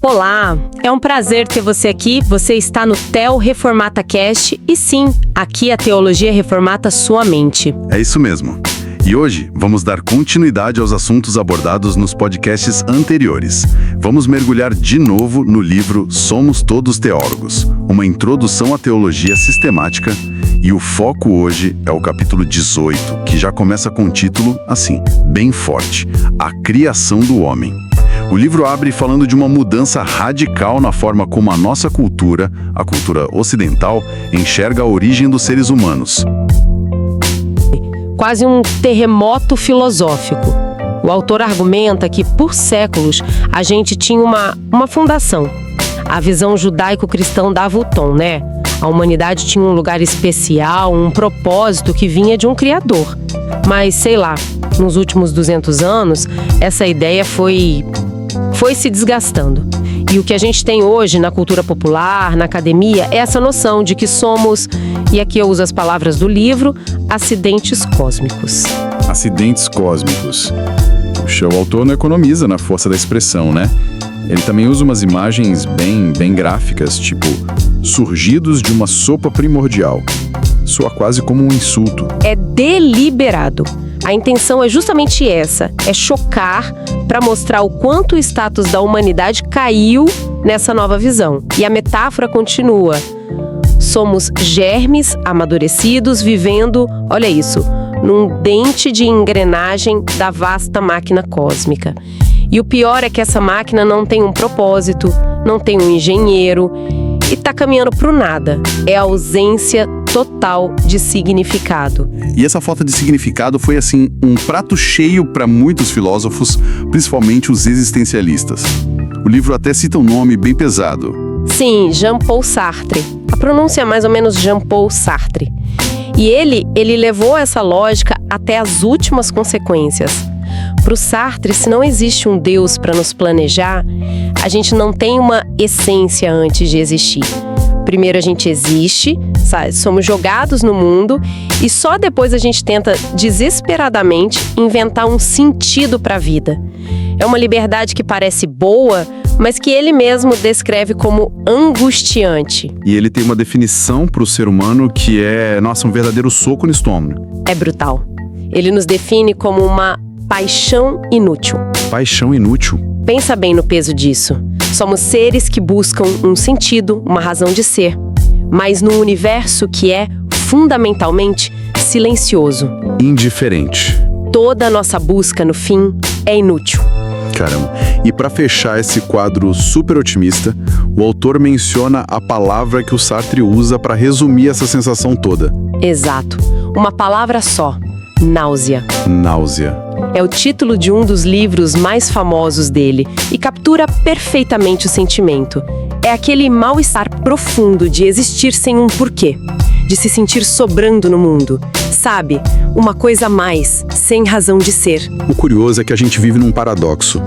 Olá, é um prazer ter você aqui. Você está no Theo Reformata Cast e sim, aqui a teologia reformata sua mente. É isso mesmo. E hoje vamos dar continuidade aos assuntos abordados nos podcasts anteriores. Vamos mergulhar de novo no livro Somos Todos Teólogos, uma introdução à teologia sistemática, e o foco hoje é o capítulo 18, que já começa com um título assim, bem forte: A Criação do Homem. O livro abre falando de uma mudança radical na forma como a nossa cultura, a cultura ocidental, enxerga a origem dos seres humanos. Quase um terremoto filosófico. O autor argumenta que, por séculos, a gente tinha uma fundação. A visão judaico-cristã dava o tom, né? A humanidade tinha um lugar especial, um propósito que vinha de um criador. Mas, sei lá, nos últimos 200 anos, essa ideia foi se desgastando. E o que a gente tem hoje na cultura popular, na academia, é essa noção de que somos, e aqui eu uso as palavras do livro, acidentes cósmicos. Acidentes cósmicos. Puxa, o autor não economiza na força da expressão, né? Ele também usa umas imagens bem gráficas, tipo surgidos de uma sopa primordial. Soa quase como um insulto. É deliberado. A intenção é justamente essa, é chocar para mostrar o quanto o status da humanidade caiu nessa nova visão. E a metáfora continua. Somos germes amadurecidos vivendo, olha isso, num dente de engrenagem da vasta máquina cósmica. E o pior é que essa máquina não tem um propósito, não tem um engenheiro e está caminhando para o nada. É a ausência total de significado. E essa falta de significado foi, assim, um prato cheio para muitos filósofos, principalmente os existencialistas. O livro até cita um nome bem pesado. Sim, Jean-Paul Sartre. A pronúncia é mais ou menos Jean-Paul Sartre. E ele levou essa lógica até as últimas consequências. Para o Sartre, se não existe um Deus para nos planejar, a gente não tem uma essência antes de existir. Primeiro a gente existe, sabe? Somos jogados no mundo e só depois a gente tenta desesperadamente inventar um sentido para a vida. É uma liberdade que parece boa, mas que ele mesmo descreve como angustiante. E ele tem uma definição para o ser humano que é, um verdadeiro soco no estômago. É brutal. Ele nos define como uma paixão inútil. Paixão inútil? Pensa bem no peso disso. Somos seres que buscam um sentido, uma razão de ser, mas num universo que é, fundamentalmente, silencioso. Indiferente. Toda a nossa busca, no fim, é inútil. Caramba. E para fechar esse quadro super otimista, o autor menciona a palavra que o Sartre usa para resumir essa sensação toda. Exato. Uma palavra só: náusea. Náusea. É o título de um dos livros mais famosos dele e captura perfeitamente o sentimento. É aquele mal-estar profundo de existir sem um porquê, de se sentir sobrando no mundo. Sabe, uma coisa a mais, sem razão de ser. O curioso é que a gente vive num paradoxo.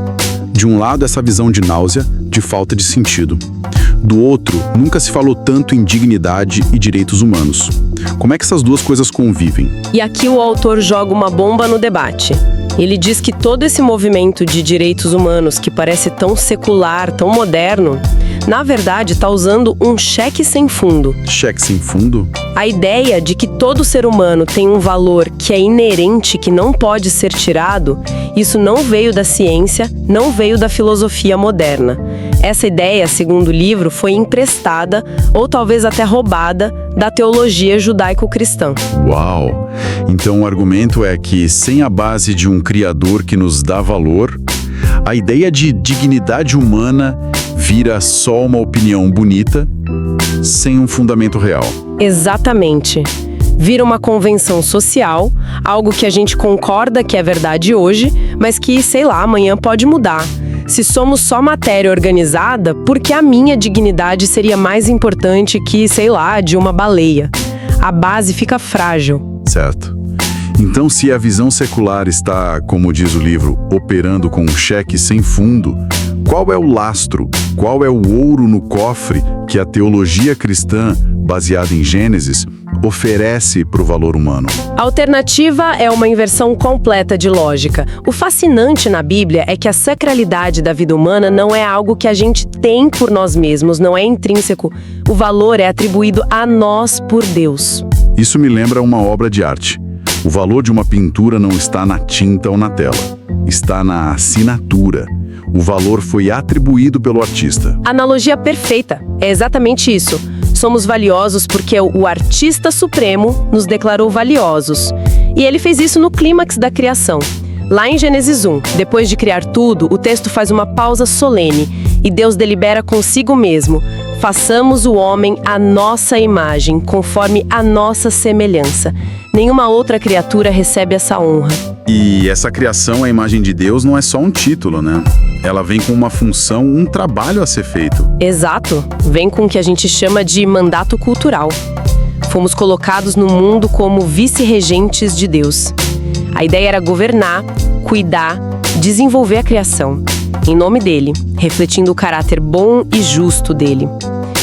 De um lado, essa visão de náusea, de falta de sentido. Do outro, nunca se falou tanto em dignidade e direitos humanos. Como é que essas duas coisas convivem? E aqui o autor joga uma bomba no debate. Ele diz que todo esse movimento de direitos humanos, que parece tão secular, tão moderno, na verdade está usando um cheque sem fundo. Cheque sem fundo? A ideia de que todo ser humano tem um valor que é inerente, que não pode ser tirado, isso não veio da ciência, não veio da filosofia moderna. Essa ideia, segundo o livro, foi emprestada, ou talvez até roubada, da teologia judaico-cristã. Uau! Então o argumento é que, sem a base de um criador que nos dá valor, a ideia de dignidade humana vira só uma opinião bonita, sem um fundamento real. Exatamente. Vira uma convenção social, algo que a gente concorda que é verdade hoje, mas que, sei lá, amanhã pode mudar. Se somos só matéria organizada, por que a minha dignidade seria mais importante que, sei lá, de uma baleia? A base fica frágil. Certo. Então, se a visão secular está, como diz o livro, operando com um cheque sem fundo, qual é o lastro, qual é o ouro no cofre que a teologia cristã, baseada em Gênesis, oferece para o valor humano? A alternativa é uma inversão completa de lógica. O fascinante na Bíblia é que a sacralidade da vida humana não é algo que a gente tem por nós mesmos, não é intrínseco. O valor é atribuído a nós por Deus. Isso me lembra uma obra de arte. O valor de uma pintura não está na tinta ou na tela, está na assinatura. O valor foi atribuído pelo artista. Analogia perfeita. É exatamente isso. Somos valiosos porque o artista supremo nos declarou valiosos. E ele fez isso no clímax da criação. Lá em Gênesis 1, depois de criar tudo, o texto faz uma pausa solene e Deus delibera consigo mesmo: façamos o homem à nossa imagem, conforme a nossa semelhança. Nenhuma outra criatura recebe essa honra. E essa criação à imagem de Deus não é só um título, né? Ela vem com uma função, um trabalho a ser feito. Exato. Vem com o que a gente chama de mandato cultural. Fomos colocados no mundo como vice-regentes de Deus. A ideia era governar, cuidar, desenvolver a criação, em nome dele, refletindo o caráter bom e justo dele.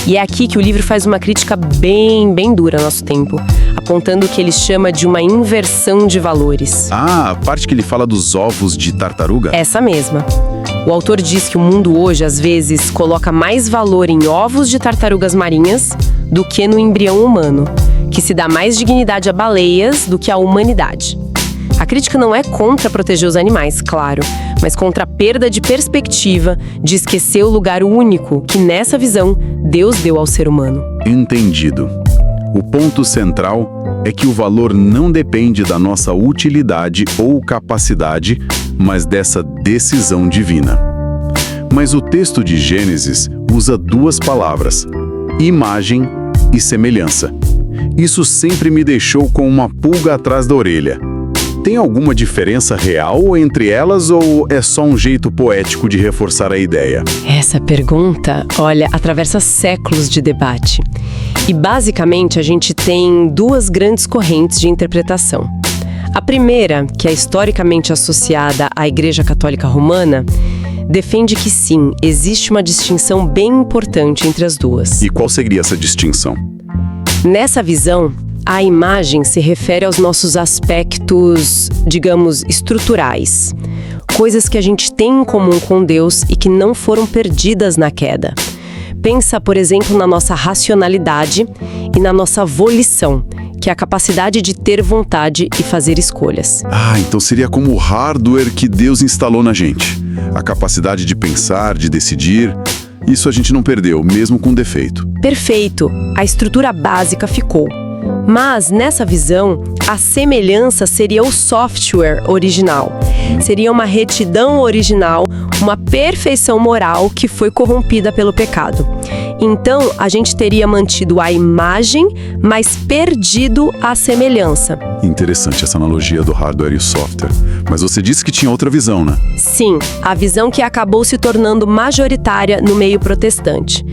E é aqui que o livro faz uma crítica bem dura ao nosso tempo, apontando o que ele chama de uma inversão de valores. Ah, a parte que ele fala dos ovos de tartaruga? Essa mesma. O autor diz que o mundo hoje, às vezes, coloca mais valor em ovos de tartarugas marinhas do que no embrião humano, que se dá mais dignidade a baleias do que à humanidade. A crítica não é contra proteger os animais, claro, mas contra a perda de perspectiva de esquecer o lugar único que, nessa visão, Deus deu ao ser humano. Entendido. O ponto central é que o valor não depende da nossa utilidade ou capacidade, mas dessa decisão divina. Mas o texto de Gênesis usa duas palavras: imagem e semelhança. Isso sempre me deixou com uma pulga atrás da orelha. Tem alguma diferença real entre elas ou é só um jeito poético de reforçar a ideia? Essa pergunta, olha, atravessa séculos de debate. E basicamente a gente tem duas grandes correntes de interpretação. A primeira, que é historicamente associada à Igreja Católica Romana, defende que sim, existe uma distinção bem importante entre as duas. E qual seria essa distinção? Nessa visão, a imagem se refere aos nossos aspectos, digamos, estruturais. Coisas que a gente tem em comum com Deus e que não foram perdidas na queda. Pensa, por exemplo, na nossa racionalidade e na nossa volição, que é a capacidade de ter vontade e fazer escolhas. Ah, então seria como o hardware que Deus instalou na gente. A capacidade de pensar, de decidir. Isso a gente não perdeu, mesmo com defeito. Perfeito. A estrutura básica ficou. Mas, nessa visão, a semelhança seria o software original. Seria uma retidão original, uma perfeição moral que foi corrompida pelo pecado. Então, a gente teria mantido a imagem, mas perdido a semelhança. Interessante essa analogia do hardware e o software. Mas você disse que tinha outra visão, né? Sim, a visão que acabou se tornando majoritária no meio protestante.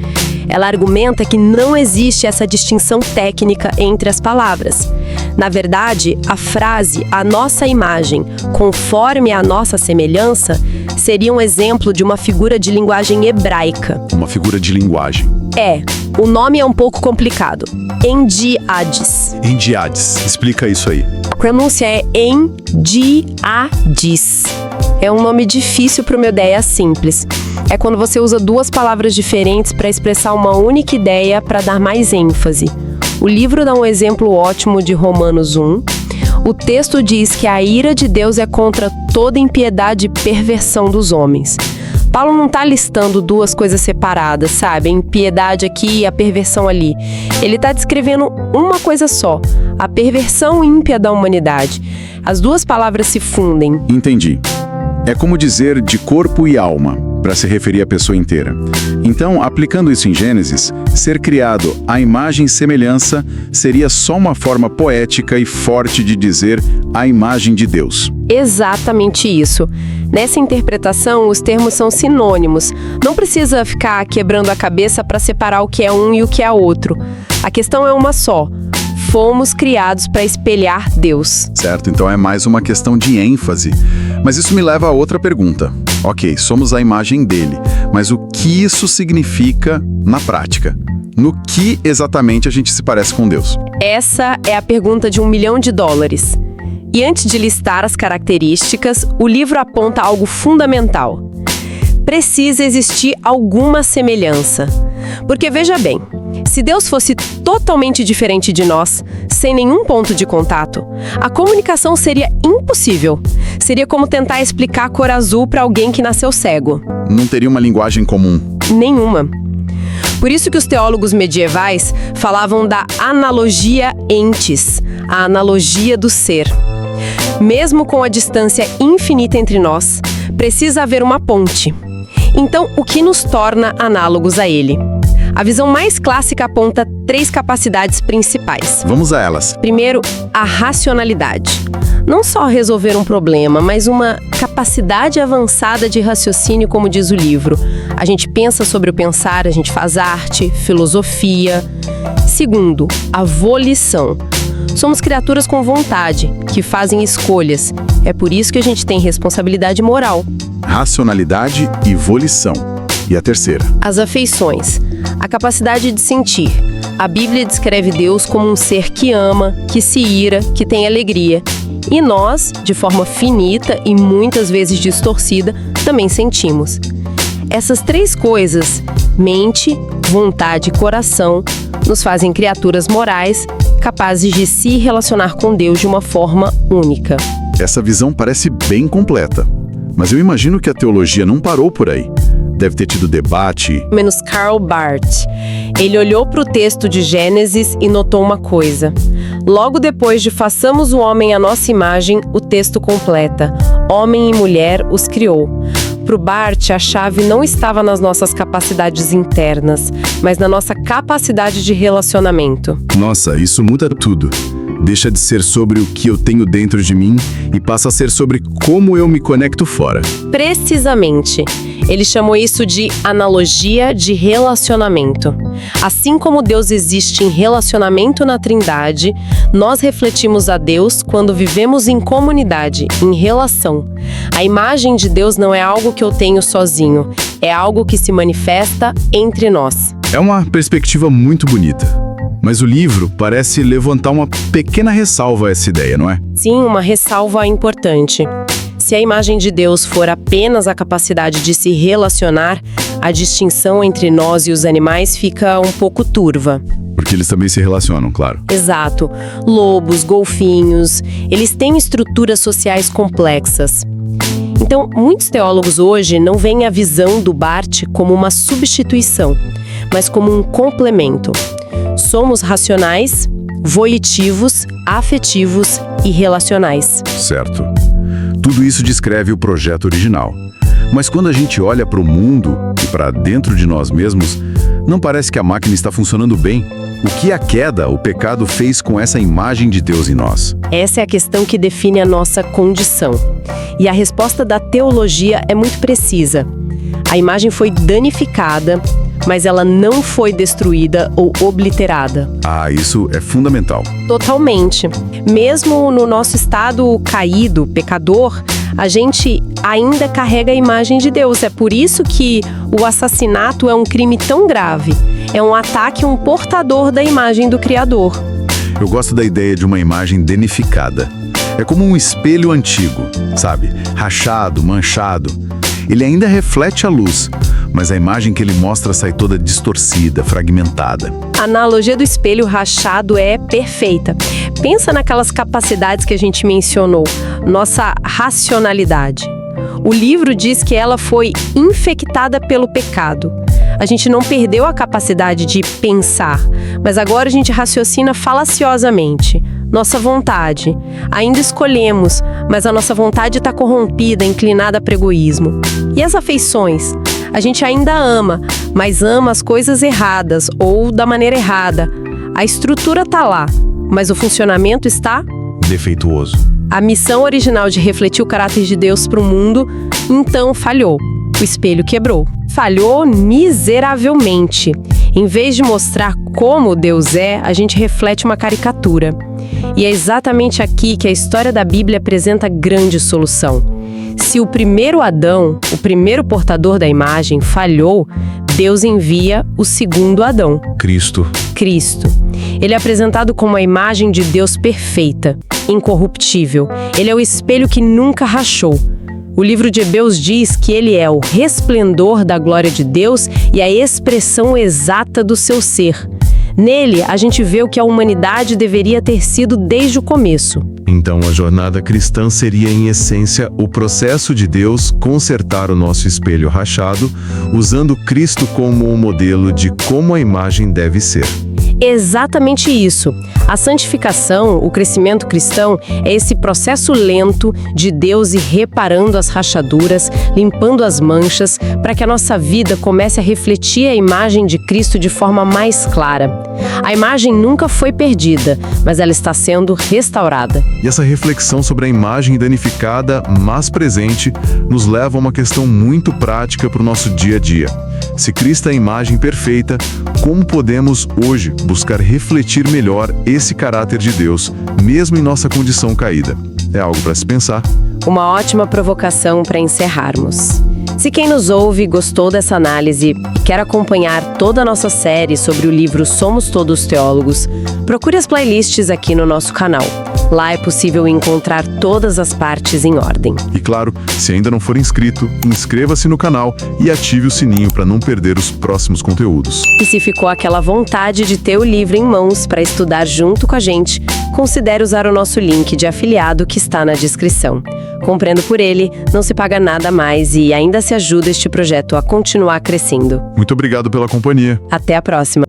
Ela argumenta que não existe essa distinção técnica entre as palavras. Na verdade, a frase "a nossa imagem, conforme a nossa semelhança" seria um exemplo de uma figura de linguagem hebraica. Uma figura de linguagem. O nome é um pouco complicado. Endiades. Endiades. Explica isso aí. A pronúncia é Endiades. É um nome difícil para uma ideia simples. É quando você usa duas palavras diferentes para expressar uma única ideia para dar mais ênfase. O livro dá um exemplo ótimo de Romanos 1. O texto diz que a ira de Deus é contra toda impiedade e perversão dos homens. Paulo não está listando duas coisas separadas, sabe? A impiedade aqui e a perversão ali. Ele está descrevendo uma coisa só, a perversão ímpia da humanidade. As duas palavras se fundem. Entendi. É como dizer de corpo e alma, para se referir à pessoa inteira. Então, aplicando isso em Gênesis, ser criado à imagem e semelhança seria só uma forma poética e forte de dizer a imagem de Deus. Exatamente isso. Nessa interpretação, os termos são sinônimos. Não precisa ficar quebrando a cabeça para separar o que é um e o que é outro. A questão é uma só. fomos criados para espelhar Deus. Certo, então é mais uma questão de ênfase. Mas isso me leva a outra pergunta. Ok, somos a imagem dele, mas o que isso significa na prática? No que exatamente a gente se parece com Deus? Essa é a pergunta de $1 milhão. E antes de listar as características, o livro aponta algo fundamental. Precisa existir alguma semelhança. Porque veja bem, se Deus fosse totalmente diferente de nós, sem nenhum ponto de contato, a comunicação seria impossível. Seria como tentar explicar a cor azul para alguém que nasceu cego. Não teria uma linguagem comum? Nenhuma. Por isso que os teólogos medievais falavam da analogia entes, a analogia do ser. Mesmo com a distância infinita entre nós, precisa haver uma ponte. Então, o que nos torna análogos a ele? A visão mais clássica aponta 3 capacidades principais. Vamos a elas. Primeiro, a racionalidade. Não só resolver um problema, mas uma capacidade avançada de raciocínio, como diz o livro. A gente pensa sobre o pensar, a gente faz arte, filosofia. Segundo, a volição. Somos criaturas com vontade, que fazem escolhas. É por isso que a gente tem responsabilidade moral. Racionalidade e volição. E a terceira? As afeições. A capacidade de sentir. A Bíblia descreve Deus como um ser que ama, que se ira, que tem alegria. E nós, de forma finita e muitas vezes distorcida, também sentimos. Essas 3 coisas, mente, vontade e coração, nos fazem criaturas morais, capazes de se relacionar com Deus de uma forma única. Essa visão parece bem completa. Mas eu imagino que a teologia não parou por aí. Deve ter tido debate. Menos Karl Barth. Ele olhou para o texto de Gênesis e notou uma coisa. Logo depois de façamos o homem à nossa imagem, o texto completa: homem e mulher os criou. Para o Barth, a chave não estava nas nossas capacidades internas, mas na nossa capacidade de relacionamento. Nossa, isso muda tudo. Deixa de ser sobre o que eu tenho dentro de mim e passa a ser sobre como eu me conecto fora. Precisamente. Ele chamou isso de analogia de relacionamento. Assim como Deus existe em relacionamento na Trindade, nós refletimos a Deus quando vivemos em comunidade, em relação. A imagem de Deus não é algo que eu tenho sozinho, é algo que se manifesta entre nós. É uma perspectiva muito bonita. Mas o livro parece levantar uma pequena ressalva a essa ideia, não é? Sim, uma ressalva importante. Se a imagem de Deus for apenas a capacidade de se relacionar, a distinção entre nós e os animais fica um pouco turva. Porque eles também se relacionam, claro. Exato. Lobos, golfinhos, eles têm estruturas sociais complexas. Então, muitos teólogos hoje não veem a visão do Barth como uma substituição, mas como um complemento. Somos racionais, volitivos, afetivos e relacionais. Certo. Tudo isso descreve o projeto original. Mas quando a gente olha para o mundo e para dentro de nós mesmos, não parece que a máquina está funcionando bem. O que a queda, o pecado, fez com essa imagem de Deus em nós? Essa é a questão que define a nossa condição. E a resposta da teologia é muito precisa. A imagem foi danificada, mas ela não foi destruída ou obliterada. Ah, isso é fundamental. Totalmente. Mesmo no nosso estado caído, pecador, a gente ainda carrega a imagem de Deus. É por isso que o assassinato é um crime tão grave. É um ataque a um portador da imagem do Criador. Eu gosto da ideia de uma imagem danificada. É como um espelho antigo, sabe? Rachado, manchado. Ele ainda reflete a luz, mas a imagem que ele mostra sai toda distorcida, fragmentada. A analogia do espelho rachado é perfeita. Pensa naquelas capacidades que a gente mencionou, nossa racionalidade. O livro diz que ela foi infectada pelo pecado. A gente não perdeu a capacidade de pensar, mas agora a gente raciocina falaciosamente. Nossa vontade. Ainda escolhemos, mas a nossa vontade está corrompida, inclinada para o egoísmo. E as afeições? A gente ainda ama, mas ama as coisas erradas ou da maneira errada. A estrutura está lá, mas o funcionamento está defeituoso. A missão original de refletir o caráter de Deus para o mundo, então falhou. O espelho quebrou. Falhou miseravelmente. Em vez de mostrar como Deus é, a gente reflete uma caricatura. E é exatamente aqui que a história da Bíblia apresenta grande solução. Se o primeiro Adão, o primeiro portador da imagem, falhou, Deus envia o segundo Adão, Cristo. Ele é apresentado como a imagem de Deus perfeita, incorruptível. Ele é o espelho que nunca rachou. O livro de Hebreus diz que ele é o resplendor da glória de Deus e a expressão exata do seu ser. Nele, a gente vê o que a humanidade deveria ter sido desde o começo. Então, a jornada cristã seria, em essência, o processo de Deus consertar o nosso espelho rachado, usando Cristo como um modelo de como a imagem deve ser. Exatamente isso. A santificação, o crescimento cristão, é esse processo lento de Deus ir reparando as rachaduras, limpando as manchas, para que a nossa vida comece a refletir a imagem de Cristo de forma mais clara. A imagem nunca foi perdida, mas ela está sendo restaurada. E essa reflexão sobre a imagem danificada, mas presente, nos leva a uma questão muito prática para o nosso dia a dia. Se Cristo é a imagem perfeita, como podemos, hoje, buscar refletir melhor esse caráter de Deus, mesmo em nossa condição caída? É algo para se pensar. Uma ótima provocação para encerrarmos. Se quem nos ouve gostou dessa análise e quer acompanhar toda a nossa série sobre o livro Somos Todos Teólogos, procure as playlists aqui no nosso canal. Lá é possível encontrar todas as partes em ordem. E claro, se ainda não for inscrito, inscreva-se no canal e ative o sininho para não perder os próximos conteúdos. E se ficou aquela vontade de ter o livro em mãos para estudar junto com a gente, considere usar o nosso link de afiliado que está na descrição. Comprando por ele, não se paga nada a mais e ainda se ajuda este projeto a continuar crescendo. Muito obrigado pela companhia. Até a próxima!